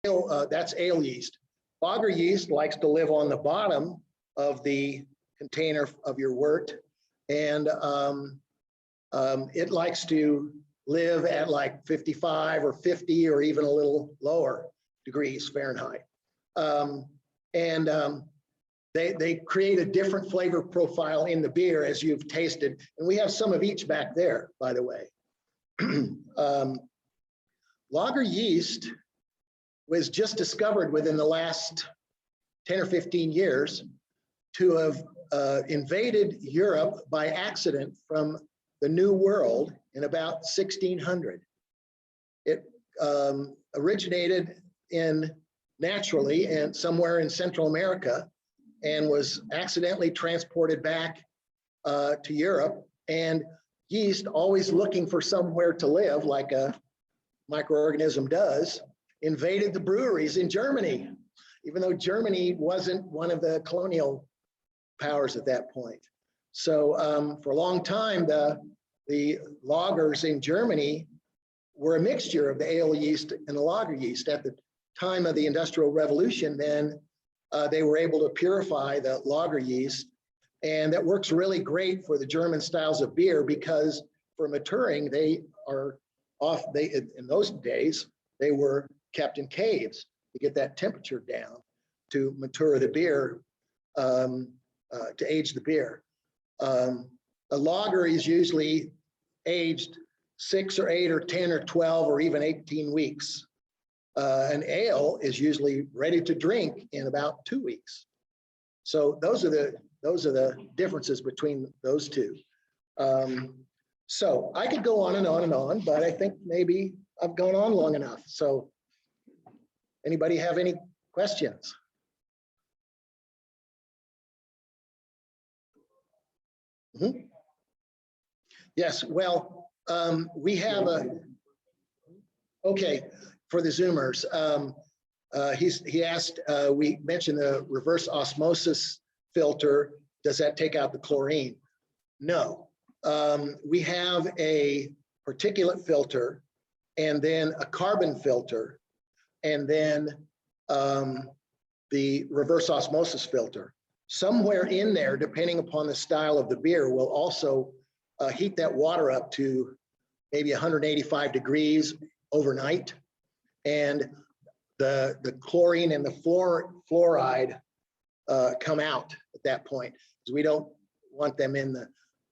That's ale yeast. Lager yeast likes to live on the bottom of the container of your wort, and it likes to live at like 55 or 50 or even a little lower degrees Fahrenheit. They create a different flavor profile in the beer as you've tasted. And we have some of each back there, by the way. Lager yeast was just discovered within the last 10 or 15 years to have invaded Europe by accident from the New World in about 1600. It originated naturally and somewhere in Central America and was accidentally transported back to Europe. And yeast, always looking for somewhere to live like a microorganism does, invaded the breweries in Germany, even though Germany wasn't one of the colonial powers at that point. So for a long time, the lagers in Germany were a mixture of the ale yeast and the lager yeast. At the time of the Industrial Revolution, then they were able to purify the lager yeast, and that works really great for the German styles of beer because for maturing, in those days, they were kept in caves to get that temperature down to mature the beer, to age the beer. A lager is usually aged 6 or 8 or 10 or 12 or even 18 weeks. An ale is usually ready to drink in about 2 weeks. So those are the differences between those two. So I could go on and on and on, but I think maybe I've gone on long enough. So anybody have any questions? Mm-hmm. Yes, well, we have okay, for the Zoomers. He asked, we mentioned the reverse osmosis filter. Does that take out the chlorine? No. We have a particulate filter and then a carbon filter and then the reverse osmosis filter. Somewhere in there, depending upon the style of the beer, will also heat that water up to maybe 185 degrees overnight. And the chlorine and the fluoride come out at that point, because we don't want them in the,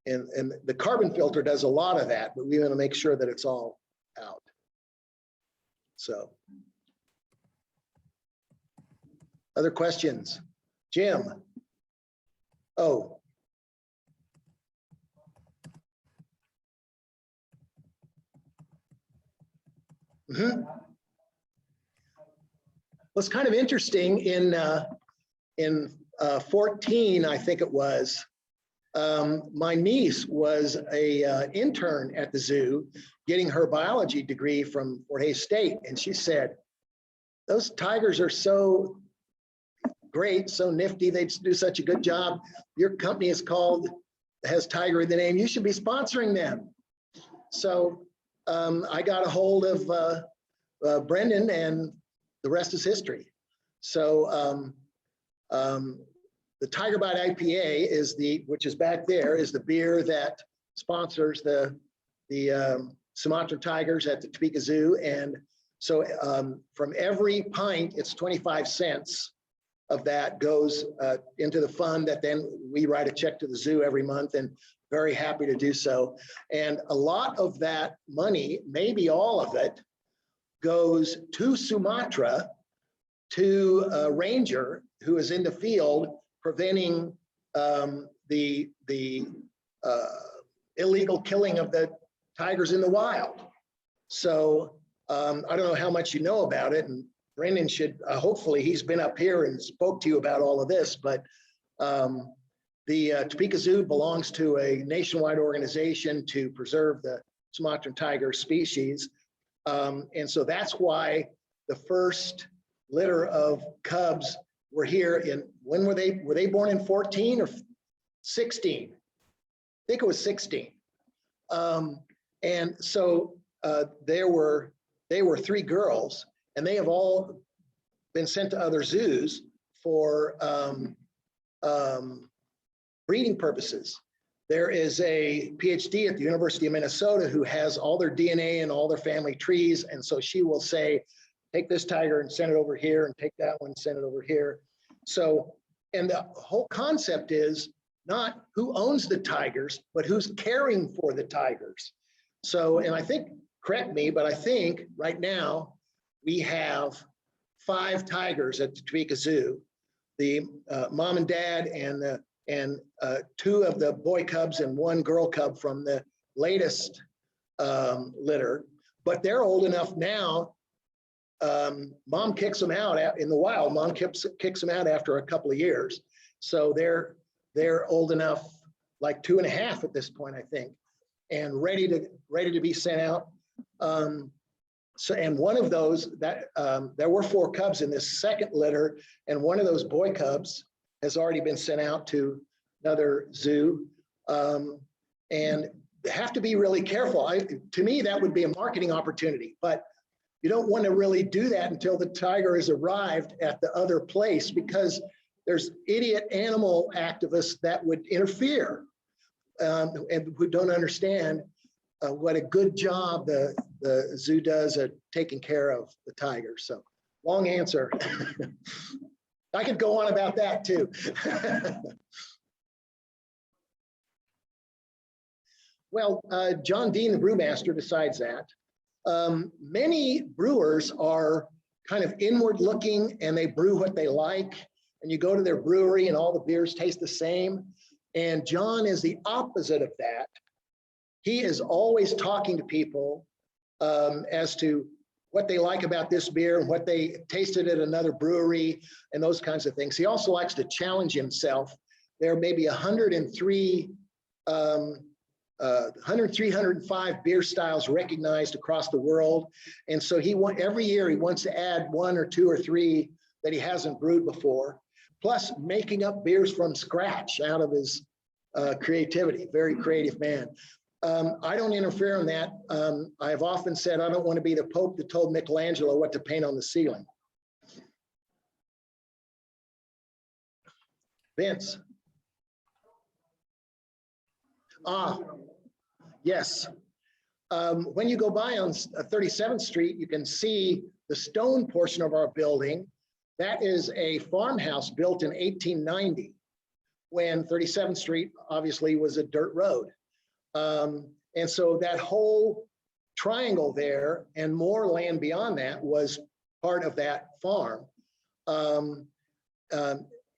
and the carbon filter does a lot of that, but we want to make sure that it's all out. So, other questions? Jim? Oh. Mm-hmm. Well, it's kind of interesting in 14, I think it was, my niece was a intern at the zoo getting her biology degree from Fort Hays State. And she said, those tigers are so great, so nifty. They do such a good job. Your company is has tiger in the name. You should be sponsoring them. So I got a hold of Brendan, and the rest is history. So the Tiger Bite IPA is which is back there, is the beer that sponsors the Sumatra Tigers at the Topeka Zoo. And so from every pint, it's 25 cents of that goes into the fund that then we write a check to the zoo every month, and very happy to do so. And a lot of that money, maybe all of it, goes to Sumatra, to a ranger who is in the field preventing the illegal killing of the tigers in the wild. So I don't know how much you know about it, and Brendan should, hopefully he's been up here and spoke to you about all of this, but the Topeka Zoo belongs to a nationwide organization to preserve the Sumatran tiger species. And so that's why the first litter of cubs were here when were they born in 14 or 16? I think it was 16. And so they were 3 girls, and they have all been sent to other zoos for breeding purposes. There is a PhD at the University of Minnesota who has all their DNA and all their family trees. And so she will say, take this tiger and send it over here, and take that one and send it over here. So, and the whole concept is not who owns the tigers, but who's caring for the tigers. So, and I think, correct me, but I think right now we have 5 tigers at the Topeka Zoo. The mom and dad and 2 of the boy cubs and 1 girl cub from the latest litter, but they're old enough now. Mom kicks them out in the wild. Mom kicks them out after a couple of years. So they're old enough, like 2.5 at this point, I think, and ready to be sent out. So, and one of those that there were 4 cubs in this second litter, and one of those boy cubs has already been sent out to another zoo. And have to be really careful. To me, that would be a marketing opportunity, but you don't want to really do that until the tiger has arrived at the other place, because there's idiot animal activists that would interfere and who don't understand what a good job the zoo does at taking care of the tigers. So, long answer. I could go on about that too. Well, John Dean, the brewmaster, decides that. Many brewers are kind of inward looking, and they brew what they like. And you go to their brewery and all the beers taste the same. And John is the opposite of that. He is always talking to people as to what they like about this beer and what they tasted at another brewery and those kinds of things. He also likes to challenge himself. There may be 103, 105 beer styles recognized across the world. And so every year he wants to add 1 or 2 or 3 that he hasn't brewed before, plus making up beers from scratch out of his creativity. Very creative man. I don't interfere in that. I have often said I don't want to be the Pope that told Michelangelo what to paint on the ceiling. Vince. Yes. When you go by on 37th Street, you can see the stone portion of our building. That is a farmhouse built in 1890, when 37th Street obviously was a dirt road. And so that whole triangle there and more land beyond that was part of that farm.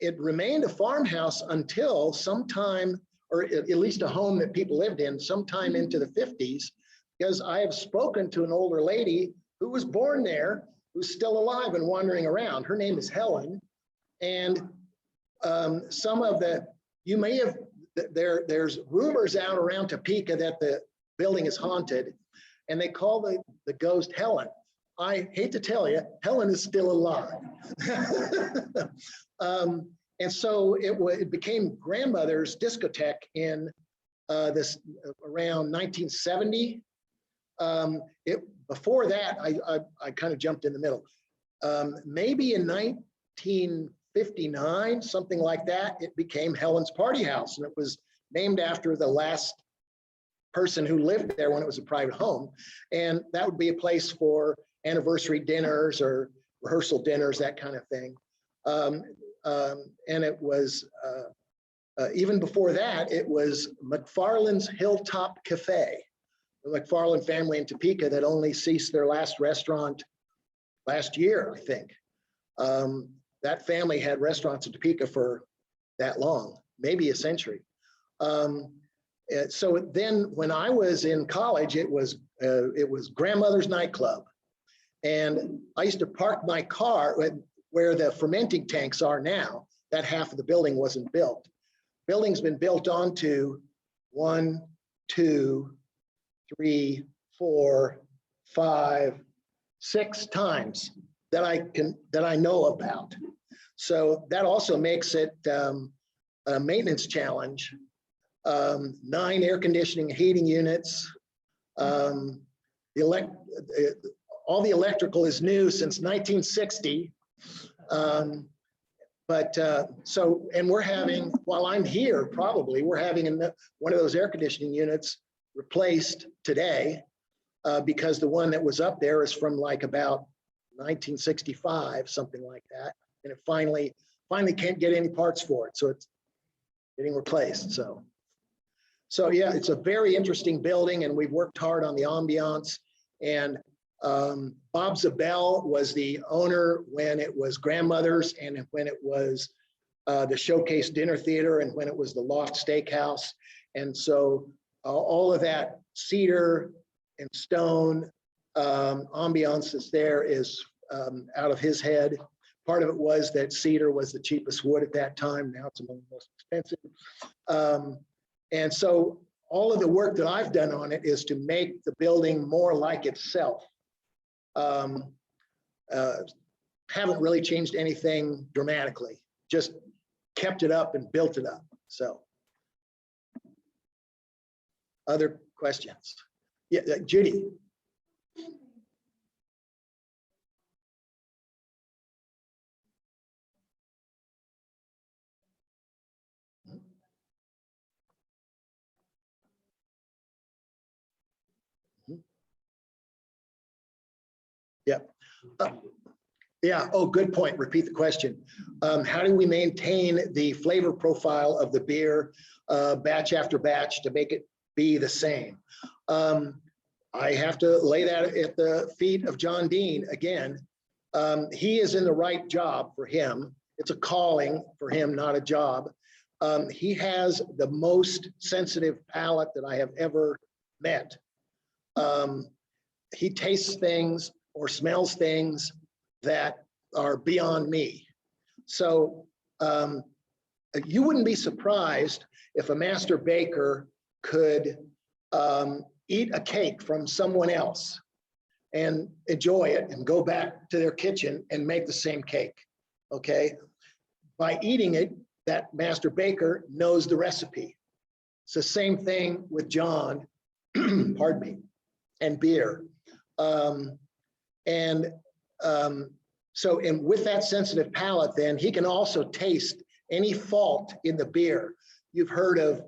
It remained a farmhouse until sometime, or at least a home that people lived in sometime into the 50s, because I have spoken to an older lady who was born there, who's still alive and wandering around. Her name is Helen. And some of you may have, there's rumors out around Topeka that the building is haunted, and they call the ghost Helen. I hate to tell you, Helen is still alive. And so it became grandmother's discotheque in around 1970. Before that, I kind of jumped in the middle. Maybe in 1959, something like that, it became Helen's Party House, and it was named after the last person who lived there when it was a private home. And that would be a place for anniversary dinners or rehearsal dinners, that kind of thing. And it was, even before that, it was McFarland's Hilltop Cafe, the McFarland family in Topeka that only ceased their last restaurant last year, I think. That family had restaurants in Topeka for that long, maybe a century. So then when I was in college, it was grandmother's nightclub. And I used to park my car where the fermenting tanks are now. That half of the building wasn't built. Building's been built onto 1, 2, 3, 4, 5, 6 times that I know about. So that also makes it a maintenance challenge. 9 air conditioning, heating units. All the electrical is new since 1960. So, and we're having, while I'm here, probably, we're having one of those air conditioning units replaced today because the one that was up there is from like about 1965, something like that. And it finally can't get any parts for it. So it's getting replaced. So yeah, it's a very interesting building and we've worked hard on the ambiance. And Bob Zabel was the owner when it was Grandmother's and when it was the Showcase Dinner Theater and when it was the Loft Steakhouse. And so all of that cedar and stone ambiance that's there is out of his head. Part of it was that cedar was the cheapest wood at that time. Now it's among the most expensive. And so all of the work that I've done on it is to make the building more like itself. Haven't really changed anything dramatically, just kept it up and built it up. So, other questions? Yeah, Judy. Yeah. Yeah. Oh, good point. Repeat the question. How do we maintain the flavor profile of the beer batch after batch to make it be the same? I have to lay that at the feet of John Dean again. He is in the right job for him. It's a calling for him, not a job. He has the most sensitive palate that I have ever met. He tastes things or smells things that are beyond me. So you wouldn't be surprised if a master baker could eat a cake from someone else and enjoy it and go back to their kitchen and make the same cake, okay? By eating it, that master baker knows the recipe. It's the same thing with John, pardon me, and beer. So, and with that sensitive palate, then he can also taste any fault in the beer. You've heard of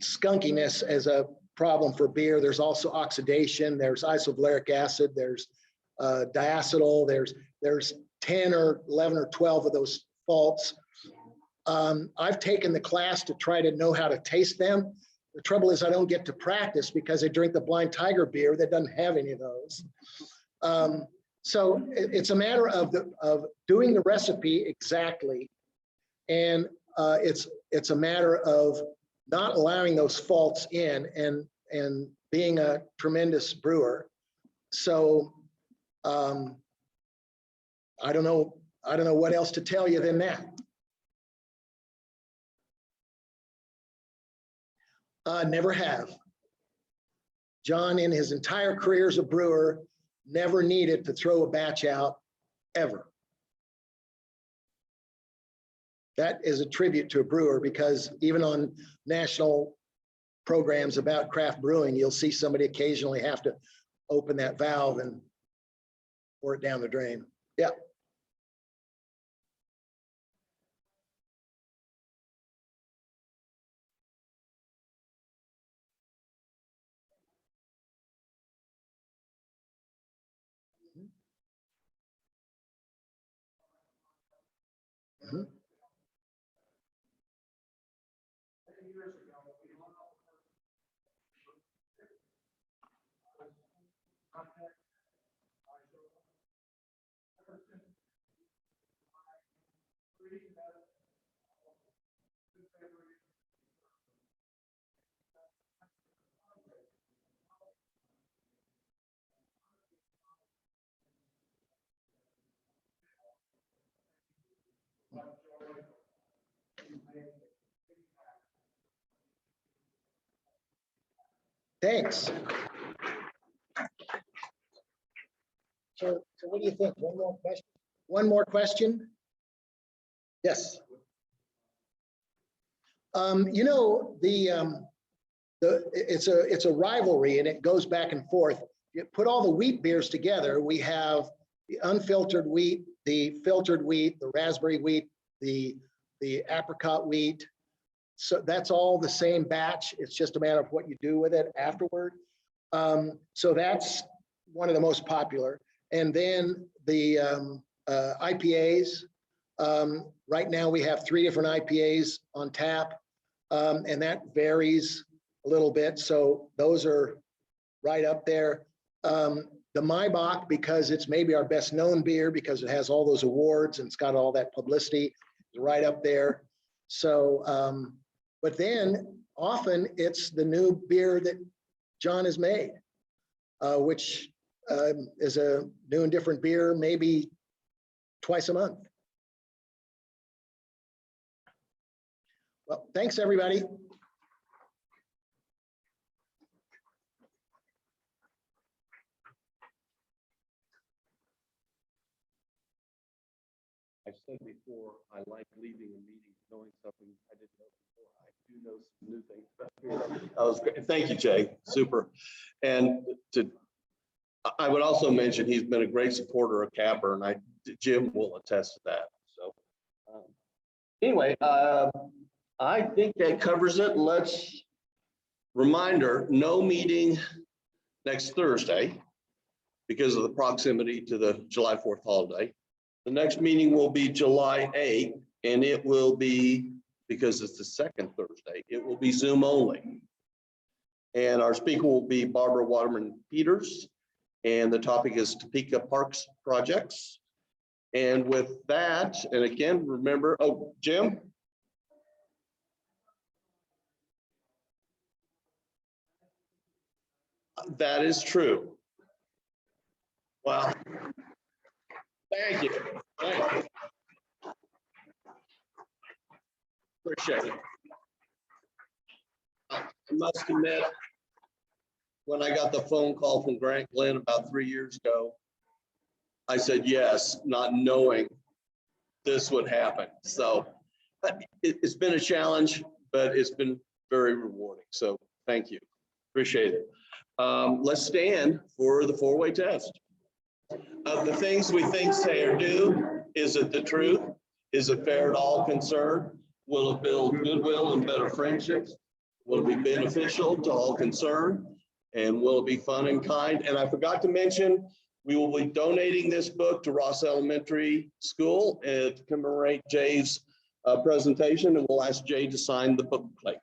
skunkiness as a problem for beer. There's also oxidation, there's isovaleric acid, there's diacetyl, there's 10 or 11 or 12 of those faults. I've taken the class to try to know how to taste them. The trouble is I don't get to practice because I drink the Blind Tiger beer that doesn't have any of those. So it's a matter of doing the recipe exactly. And it's a matter of not allowing those faults in and being a tremendous brewer. So I don't know what else to tell you than that. Never have. John, in his entire career as a brewer, never needed to throw a batch out, ever. That is a tribute to a brewer because even on national programs about craft brewing, you'll see somebody occasionally have to open that valve and pour it down the drain. Yeah. Mm-hmm. Thanks. So what do you think? One more question? One more question? Yes. You know, it's a rivalry and it goes back and forth. You put all the wheat beers together, we have the unfiltered wheat the filtered wheat, the raspberry wheat, the apricot wheat. So that's all the same batch. It's just a matter of what you do with it afterward. So that's one of the most popular. And then the IPAs. Right now we have 3 different IPAs on tap, and that varies a little bit. So those are right up there. The Maibach, because it's maybe our best known beer because it has all those awards and it's got all that publicity, is right up there. So, but then often it's the new beer that John has made, which is a new and different beer, maybe twice a month. Well, thanks everybody. I said before, I like leaving a meeting knowing something I didn't know before. I do know some new things about here. That was great. Thank you, Jay. Super. And I would also mention he's been a great supporter of Capper, and Jim will attest to that. So anyway, I think that covers it. Reminder, no meeting next Thursday because of the proximity to the July 4th holiday. The next meeting will be July 8th, and it will be, because it's the second Thursday, it will be Zoom only. And our speaker will be Barbara Waterman Peters, and the topic is Topeka Parks projects. And with that, and again, remember, oh, Jim? That is true. Wow. Thank you. Thank you. Appreciate it. I must admit, when I got the phone call from Grant Glenn about 3 years ago, I said yes, not knowing this would happen. So it's been a challenge, but it's been very rewarding. So thank you. Appreciate it. Let's stand for the four-way test. Of the things we think, say, or do, is it the truth? Is it fair to all concerned? Will it build goodwill and better friendships? Will it be beneficial to all concerned? And will it be fun and kind? And I forgot to mention, we will be donating this book to Ross Elementary School to commemorate Jay's presentation, and we'll ask Jay to sign the bookplate.